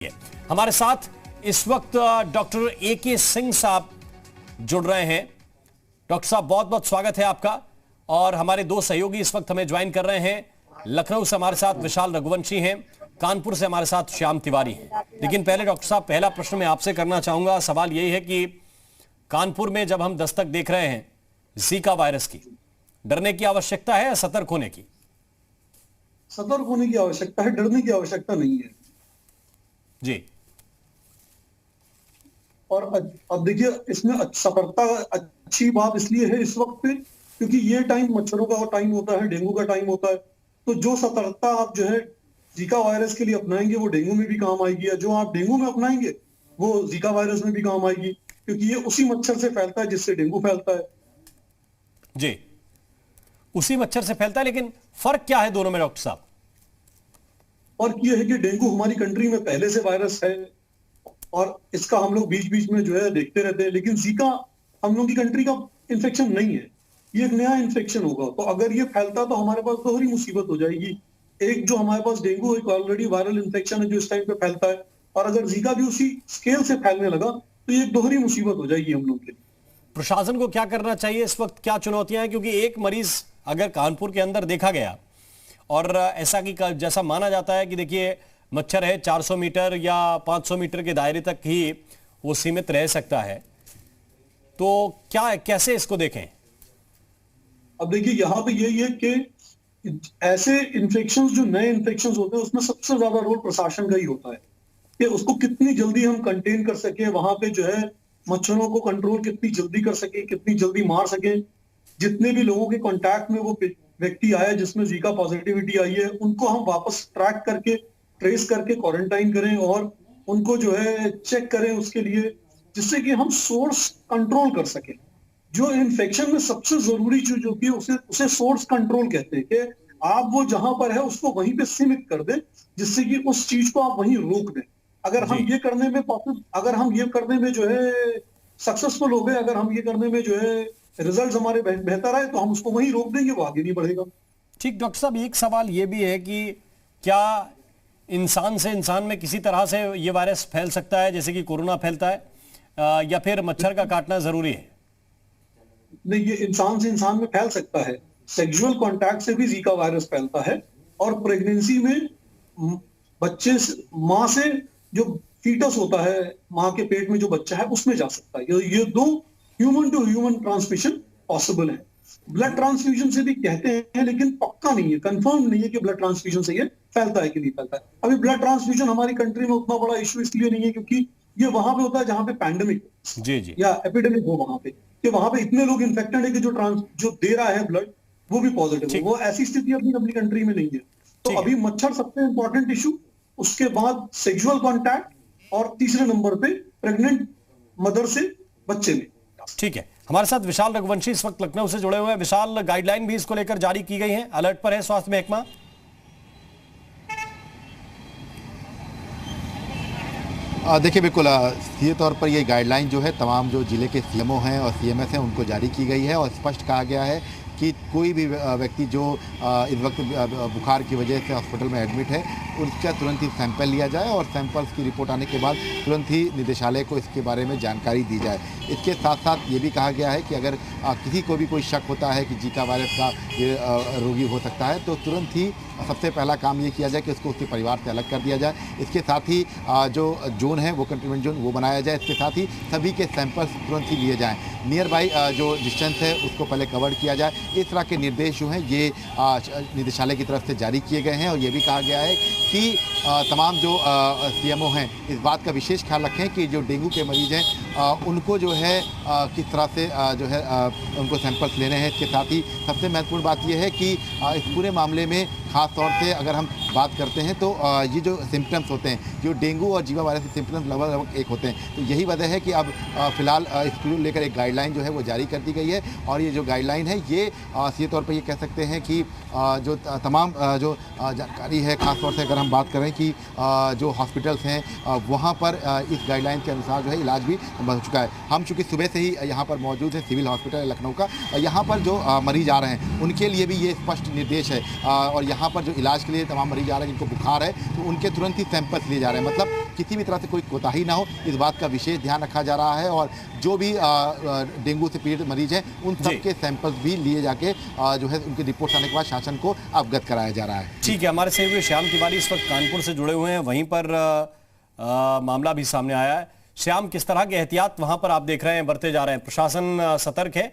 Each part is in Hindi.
है। हमारे साथ इस वक्त डॉक्टर ए.के. सिंह साहब जुड़ रहे हैं। डॉक्टर साहब, बहुत बहुत स्वागत है आपका। और हमारे दो सहयोगी इस वक्त हमें ज्वाइन कर रहे हैं। लखनऊ से हमारे साथ विशाल रघुवंशी हैं, कानपुर से हमारे साथ श्याम तिवारी हैं। लेकिन पहले डॉक्टर साहब, पहला प्रश्न मैं आपसे करना चाहूंगा। सवाल यही है कि कानपुर में जब हम दस्तक देख रहे हैं जीका वायरस की, डरने की आवश्यकता है या सतर्क होने की? सतर्क होने की आवश्यकता है, डरने की आवश्यकता नहीं है जी। और अब देखिए, इसमें सतर्कता अच्छी बात इसलिए है इस वक्त पे, क्योंकि ये टाइम मच्छरों का टाइम होता है, डेंगू का टाइम होता है। तो जो सतर्कता आप जो है जीका वायरस के लिए अपनाएंगे वो डेंगू में भी काम आएगी, या जो आप डेंगू में अपनाएंगे वो जीका वायरस में भी काम आएगी, क्योंकि ये उसी मच्छर से फैलता है जिससे डेंगू फैलता है। जी, उसी मच्छर से फैलता है। लेकिन फर्क क्या है दोनों में डॉक्टर साहब? और ये है कि डेंगू हमारी कंट्री में पहले से वायरस है और इसका हम लोग बीच बीच में जो है देखते रहते हैं, लेकिन जीका हम लोग की कंट्री का इन्फेक्शन नहीं है, ये एक नया इन्फेक्शन होगा। तो अगर ये फैलता तो हमारे पास दोहरी मुसीबत हो जाएगी। एक जो हमारे पास डेंगू एक ऑलरेडी वायरल इन्फेक्शन है जो इस टाइम पे फैलता है, और अगर जीका भी उसी स्केल से फैलने लगा तो ये एक दोहरी मुसीबत हो जाएगी हम लोग के लिए। प्रशासन को क्या करना चाहिए इस वक्त, क्या चुनौतियां हैं? क्योंकि एक मरीज अगर कानपुर के अंदर देखा गया और ऐसा कि जैसा माना जाता है कि देखिए मच्छर है 400 मीटर या 500 मीटर के दायरे तक ही वो सीमित रह सकता है, तो क्या कैसे इसको देखें? अब देखिए, यहाँ पे यही है कि ऐसे इन्फेक्शंस जो नए इन्फेक्शंस होते हैं उसमें सबसे ज्यादा रोल प्रशासन का ही होता है कि उसको कितनी जल्दी हम कंटेन कर सके, वहां पे जो है मच्छरों को कंट्रोल कितनी जल्दी कर सके, कितनी जल्दी मार सके। जितने भी लोगों के कांटेक्ट में वो व्यक्ति आया जिसमें जीका पॉजिटिविटी आई है, उनको हम वापस ट्रैक करके ट्रेस करके क्वारंटाइन करें और उनको जो है चेक करें उसके लिए, जिससे कि हम सोर्स कंट्रोल कर सकें। जो इन्फेक्शन में सबसे जरूरी चीज होती है उसे सोर्स कंट्रोल कहते हैं, कि आप वो जहां पर है उसको वहीं पे सीमित कर दें, जिससे कि उस चीज को आप वहीं रोक दें। अगर हम ये करने में जो है सक्सेसफुल हो गए, अगर हम ये करने में जो है रिजल्ट हमारे बेहतर आए, तो हम उसको वहीं रोक देंगे, वो आगे नहीं बढ़ेगा। ठीक। डॉक्टर साहब, एक सवाल ये भी है कि क्या इंसान से इंसान में किसी तरह से ये वायरस फैल सकता है जैसे कि कोरोना फैलता है, या फिर मच्छर का काटना जरूरी है? नहीं, ये इंसान से इंसान में फैल सकता है। सेक्सुअल कांटेक्ट से भी जीका वायरस फैलता है, और प्रेगनेंसी में बच्चे मां से जो फीटस होता है, मां के पेट में जो बच्चा है उसमें जा सकता है। ये दो human to human transmission possible है। ब्लड ट्रांसफ्यूजन से भी कहते हैं, लेकिन पक्का नहीं है, कंफर्म नहीं है कि ब्लड ट्रांसफ्यूजन से ये फैलता है कि नहीं फैलता है। अभी ब्लड ट्रांसफ्यूजन हमारी कंट्री में उतना बड़ा इश्यू इसलिए नहीं है क्योंकि ये वहां पे होता है जहां पे पैंडेमिक जी जी या एपिडेमिक हो, वहां पे कि वहां पे इतने लोग इन्फेक्टेड है कि जो दे रहा है ब्लड वो भी पॉजिटिव है। वो ऐसी स्थिति अपनी कंट्री में नहीं है। तो अभी मच्छर सबसे इंपॉर्टेंट इशू, उसके बाद सेक्सुअल कॉन्टैक्ट, और तीसरे नंबर पे प्रेग्नेंट मदर से बच्चे में। ठीक है। हमारे साथ विशाल रघुवंशी इस वक्त लखनऊ से जुड़े हुए हैं। विशाल, गाइडलाइन भी इसको लेकर जारी की गई है, अलर्ट पर है स्वास्थ्य महकमा? देखिए, बिल्कुल सीधे तौर पर ये गाइडलाइन जो है तमाम जो जिले के सीएमओ हैं और सीएमएस हैं उनको जारी की गई है, और स्पष्ट कहा गया है कि कोई भी व्यक्ति जो इस वक्त बुखार की वजह से हॉस्पिटल में एडमिट है उसका तुरंत ही सैंपल लिया जाए, और सैंपल्स की रिपोर्ट आने के बाद तुरंत ही निदेशालय को इसके बारे में जानकारी दी जाए। इसके साथ साथ ये भी कहा गया है कि अगर किसी को भी कोई शक होता है कि जीका वायरस का ये रोगी हो सकता है, तो तुरंत ही सबसे पहला काम ये किया जाए कि उसको उसके परिवार से अलग कर दिया जाए। इसके साथ ही जो जोन है वो कंटेनमेंट जोन वो बनाया जाए। इसके साथ ही सभी के सैंपल्स तुरंत ही लिए जाएँ। नियर बाई जो डिस्टेंस है उसको पहले कवर किया जाए। इस तरह के निर्देश जो हैं ये निदेशालय की तरफ से जारी किए गए हैं, और ये भी कहा गया है कि तमाम जो सीएमओ हैं इस बात का विशेष ख्याल रखें कि जो डेंगू के मरीज़ हैं उनको जो है किस तरह से जो है उनको सैंपल्स लेने हैं। इसके साथ ही सबसे महत्वपूर्ण बात यह है कि इस पूरे मामले में ख़ास तौर से अगर हम बात करते हैं तो ये जो सिम्टम्स होते हैं, जो डेंगू और जीका वायरस के सिम्टम्स लगभग एक होते हैं, तो यही वजह है कि अब फिलहाल इसको लेकर एक गाइडलाइन जो है वो जारी कर दी गई है। और ये जो गाइडलाइन है ये सीधे तौर पर ये कह सकते हैं कि जो तमाम जो जानकारी है, ख़ास तौर से अगर हम बात करें कि जो हॉस्पिटल्स हैं वहाँ पर इस गाइडलाइन के अनुसार जो है इलाज भी बढ़ चुका है। हम चूँकि सुबह से ही यहाँ पर मौजूद है सिविल हॉस्पिटल लखनऊ का, यहाँ पर जो मरीज आ रहे हैं उनके लिए भी ये स्पष्ट निर्देश है, और यहाँ यहाँ पर जो इलाज के लिए तमाम मरीज आ रहे हैं जिनको बुखार है, तो उनके तुरंत ही सैंपल्स लिए जा रहे हैं। मतलब किसी भी तरह से कोई कोताही ना हो, इस बात का विशेष ध्यान रखा जा रहा है। और जो भी डेंगू से पीड़ित मरीज हैं उन सबके सैंपल्स भी लिए जाके जो है उनकी रिपोर्ट आने के बाद शासन को अवगत कराया जा रहा है। ठीक है, हमारे सहयोगी श्याम तिवारी इस वक्त कानपुर से जुड़े हुए हैं, वहीं पर मामला भी सामने आया है। श्याम, किस तरह के एहतियात वहां पर आप देख रहे हैं बरते जा रहे हैं, प्रशासन सतर्क है?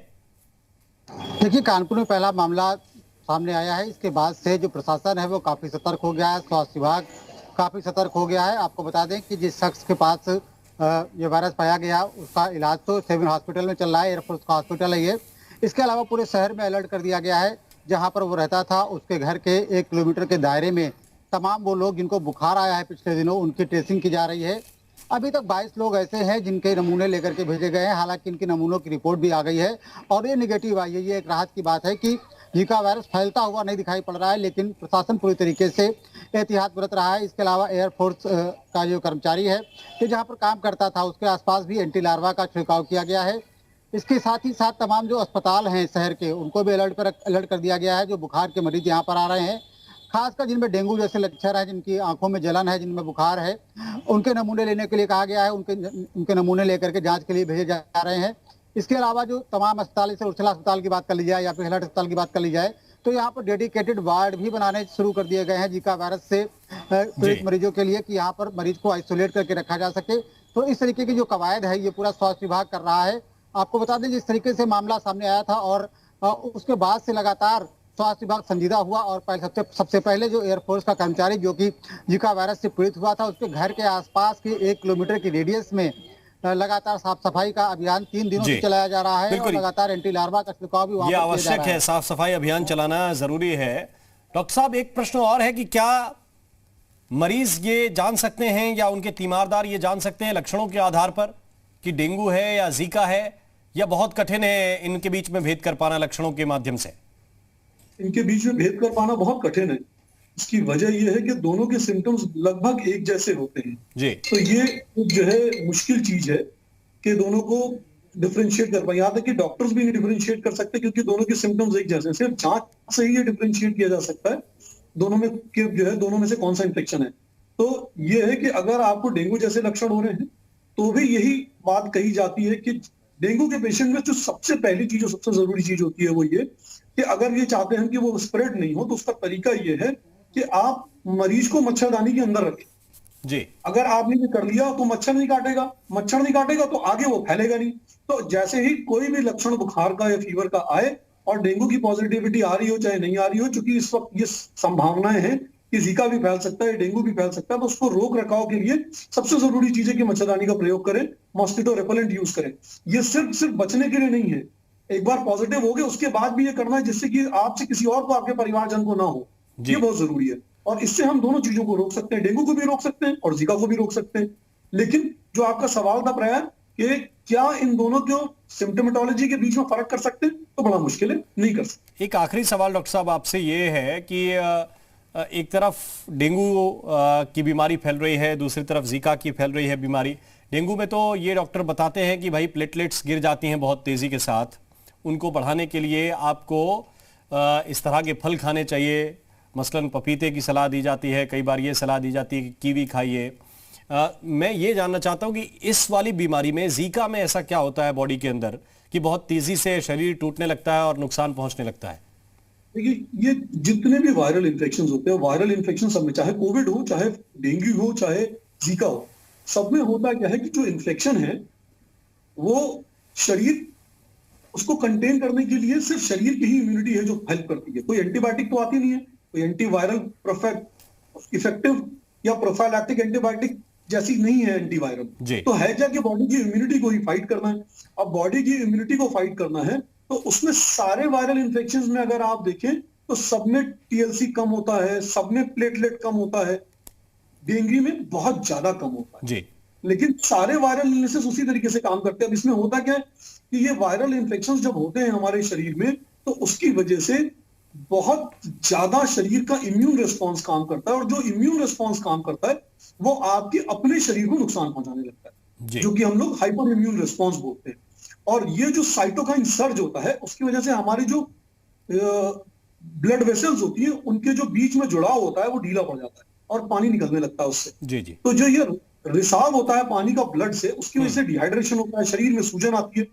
देखिए, कानपुर में पहला मामला सामने आया है, इसके बाद से जो प्रशासन है वो काफी सतर्क हो गया है, स्वास्थ्य विभाग काफी सतर्क हो गया है। आपको बता दें कि जिस शख्स के पास ये वायरस पाया गया उसका इलाज तो सिविल हॉस्पिटल में चल रहा है, एयरफोर्स का हॉस्पिटल है ये। इसके अलावा पूरे शहर में अलर्ट कर दिया गया है। जहां पर वो रहता था उसके घर के 1 किलोमीटर के दायरे में तमाम वो लोग जिनको बुखार आया है पिछले दिनों उनकी ट्रेसिंग की जा रही है। अभी तक 22 लोग ऐसे हैं जिनके नमूने लेकर के भेजे गए हैं, हालांकि इनके नमूनों की रिपोर्ट भी आ गई है और ये निगेटिव आई है। ये एक राहत की बात है कि जीका वायरस फैलता हुआ नहीं दिखाई पड़ रहा है, लेकिन प्रशासन पूरी तरीके से एहतियात बरत रहा है। इसके अलावा एयरफोर्स का जो कर्मचारी है कि जहाँ पर काम करता था उसके आसपास भी एंटी लार्वा का छिड़काव किया गया है। इसके साथ ही साथ तमाम जो अस्पताल हैं शहर के उनको भी अलर्ट कर दिया गया है। जो बुखार के मरीज यहाँ पर आ रहे हैं, खासकर जिनमें डेंगू जैसे लक्षण है, जिनकी आंखों में जलन है, जिनमें बुखार है, उनके नमूने लेने के लिए कहा गया है। उनके नमूने लेकर के जांच के लिए भेजे जा रहे हैं। इसके अलावा जो तमाम अस्पताल, जैसे उर्सला अस्पताल की बात कर ली जाए या फिर हेलट अस्पताल की बात कर ली जाए, तो यहाँ पर डेडिकेटेड वार्ड भी बनाने शुरू कर दिए गए हैं जीका वायरस से पीड़ित मरीजों के लिए, कि यहाँ पर मरीज को आइसोलेट करके रखा जा सके। तो इस तरीके की जो कवायद है ये पूरा स्वास्थ्य विभाग कर रहा है। आपको बता दें जिस तरीके से मामला सामने आया था और उसके बाद से लगातार स्वास्थ्य विभाग संजीदा हुआ और सबसे पहले जो एयरफोर्स का कर्मचारी जो कि जीका वायरस से पीड़ित हुआ था उसके घर के आसपास के 1 किलोमीटर की रेडियस में लगातार साफ सफाई का अभियान 3 दिनों से चलाया जा रहा है और लगातार एंटी लार्वा का छिड़काव भी वहां ये आवश्यक है, साफ सफाई अभियान चलाना जरूरी है। डॉक्टर साहब, एक प्रश्न और है कि क्या मरीज ये जान सकते हैं या उनके तीमारदार ये जान सकते हैं लक्षणों के आधार पर कि डेंगू है या जीका है, या बहुत कठिन है इनके बीच में भेद कर पाना लक्षणों के माध्यम से? इनके बीच में भेद कर पाना बहुत कठिन है। इसकी वजह यह है कि दोनों के सिम्टम्स लगभग एक जैसे होते हैं जी। तो ये जो है मुश्किल चीज है कि दोनों को डिफरेंशिएट कर पाए। यहाँ तक कि डॉक्टर्स भी नहीं डिफरेंशिएट कर सकते क्योंकि दोनों के सिम्टम्स एक जैसे हैं। सिर्फ जांच से ही ये डिफरेंशिएट किया जा सकता है दोनों में कि जो है दोनों में से कौन सा इन्फेक्शन है। तो ये है कि अगर आपको डेंगू जैसे लक्षण हो रहे हैं तो भी यही बात कही जाती है कि डेंगू के पेशेंट में जो सबसे पहली चीज, जो सबसे जरूरी चीज होती है वो ये कि अगर ये चाहते हैं कि वो स्प्रेड नहीं हो तो उसका तरीका ये है कि आप मरीज को मच्छरदानी के अंदर रखें जी। अगर आपने ये कर लिया तो मच्छर नहीं काटेगा तो आगे वो फैलेगा नहीं। तो जैसे ही कोई भी लक्षण बुखार का या फीवर का आए और डेंगू की पॉजिटिविटी आ रही हो चाहे नहीं आ रही हो, चूंकि इस वक्त ये संभावनाएं हैं कि जीका भी फैल सकता है, डेंगू भी फैल सकता है, तो उसको रोक रखाव के लिए सबसे जरूरी चीज है कि मच्छरदानी का प्रयोग करें, मॉस्किटो रेपेलेंट यूज करें। ये सिर्फ बचने के लिए नहीं है, एक बार पॉजिटिव हो गए उसके बाद भी ये करना है जिससे कि आपसे किसी और को, आपके परिवारजन को ना हो। ये बहुत जरूरी है और इससे हम दोनों चीजों को रोक सकते हैं, डेंगू को भी रोक सकते हैं और जीका को भी रोक सकते हैं। लेकिन जो आपका सवाल था प्राय कि क्या इन दोनों को सिम्टोमेटोलॉजी के बीच में फर्क कर सकते हैं, तो बड़ा मुश्किल है, नहीं कर सकते। एक आखिरी सवाल डॉक्टर साहब आपसे ये है कि एक तरफ डेंगू की बीमारी फैल रही है, दूसरी तरफ जीका की फैल रही है बीमारी। डेंगू में तो ये डॉक्टर बताते हैं कि भाई प्लेटलेट्स गिर जाती हैं बहुत तेजी के साथ, उनको बढ़ाने के लिए आपको इस तरह के फल खाने चाहिए, मसलन पपीते की सलाह दी जाती है, कई बार ये सलाह दी जाती है कि कीवी खाइए। मैं ये जानना चाहता हूं कि इस वाली बीमारी में, जीका में ऐसा क्या होता है बॉडी के अंदर कि बहुत तेजी से शरीर टूटने लगता है और नुकसान पहुंचने लगता है? देखिए, ये जितने भी वायरल इन्फेक्शन होते हैं, वायरल इन्फेक्शन सब में, चाहे कोविड हो, चाहे डेंगू हो, चाहे जीका हो, सब में होता क्या है कि जो इन्फेक्शन है वो शरीर उसको कंटेन करने के लिए सिर्फ शरीर की ही इम्यूनिटी है जो हेल्प करती है। कोई एंटीबायोटिक तो आती नहीं है, कोई एंटीवायरल इफेक्टिव या प्रोफाइलैक्टिक एंटीबायोटिक जैसी नहीं है एंटीवायरल। तो है क्या कि बॉडी की इम्यूनिटी को ही फाइट करना है। अब बॉडी की इम्यूनिटी को फाइट करना है तो उसमें सारे वायरल इन्फेक्शन में अगर आप देखें तो सब में टीएलसी कम होता है, सब में प्लेटलेट कम होता है, डेंगू में बहुत ज्यादा कम होता है जी। लेकिन सारे वायरल इलनेसेस उसी तरीके से काम करते हैं। अब इसमें होता क्या है कि ये वायरल इन्फेक्शंस जब होते हैं हमारे शरीर में तो उसकी वजह से बहुत ज्यादा शरीर का इम्यून रिस्पॉन्स काम करता है और जो इम्यून रिस्पॉन्स काम करता है वो आपके अपने शरीर को नुकसान पहुंचाने लगता है, जो कि हम लोग हाइपर इम्यून रिस्पॉन्स बोलते हैं। और ये जो साइटोकाइन सर्ज होता है उसकी वजह से हमारे जो ब्लड वेसल्स होती है, उनके जो बीच में जुड़ाव होता है वो ढीला पड़ जाता है और पानी निकलने लगता है उससे। जी जी। तो जो ये रिसाव होता है पानी का ब्लड से, उसकी वजह से डिहाइड्रेशन होता है, शरीर में सूजन आती है,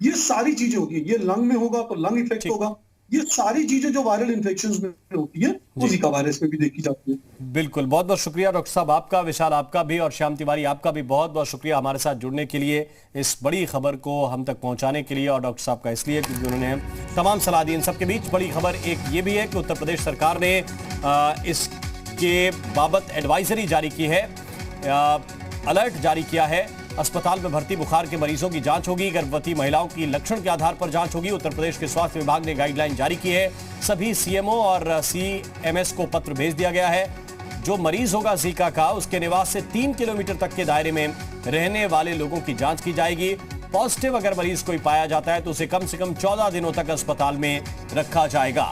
ये सारी चीजें होती है। ये लंग में होगा तो लंग इफेक्ट होगा, ये सारी चीजें जो वायरल इन्फेक्शंस में होती है वो जीका वायरस में भी देखी जाती है। बिल्कुल, बहुत बहुत शुक्रिया डॉक्टर साहब आपका, विशाल आपका भी, और श्याम तिवारी आपका भी बहुत बहुत शुक्रिया हमारे साथ जुड़ने के लिए, इस बड़ी खबर को हम तक पहुंचाने के लिए। और डॉक्टर साहब का इसलिए क्योंकि उन्होंने तमाम सलाह दी। इन सबके बीच बड़ी खबर एक ये भी है कि उत्तर प्रदेश सरकार ने इसके बाबत एडवाइजरी जारी की है, अलर्ट जारी किया है। अस्पताल में भर्ती बुखार के मरीजों की जांच होगी, गर्भवती महिलाओं की लक्षण के आधार पर जांच होगी। उत्तर प्रदेश के स्वास्थ्य विभाग ने गाइडलाइन जारी की है। सभी सीएमओ और सीएमएस को पत्र भेज दिया गया है। जो मरीज होगा जीका का, उसके निवास से 3 किलोमीटर तक के दायरे में रहने वाले लोगों की जांच की जाएगी। पॉजिटिव अगर मरीज कोई पाया जाता है तो उसे कम से कम 14 दिनों तक अस्पताल में रखा जाएगा।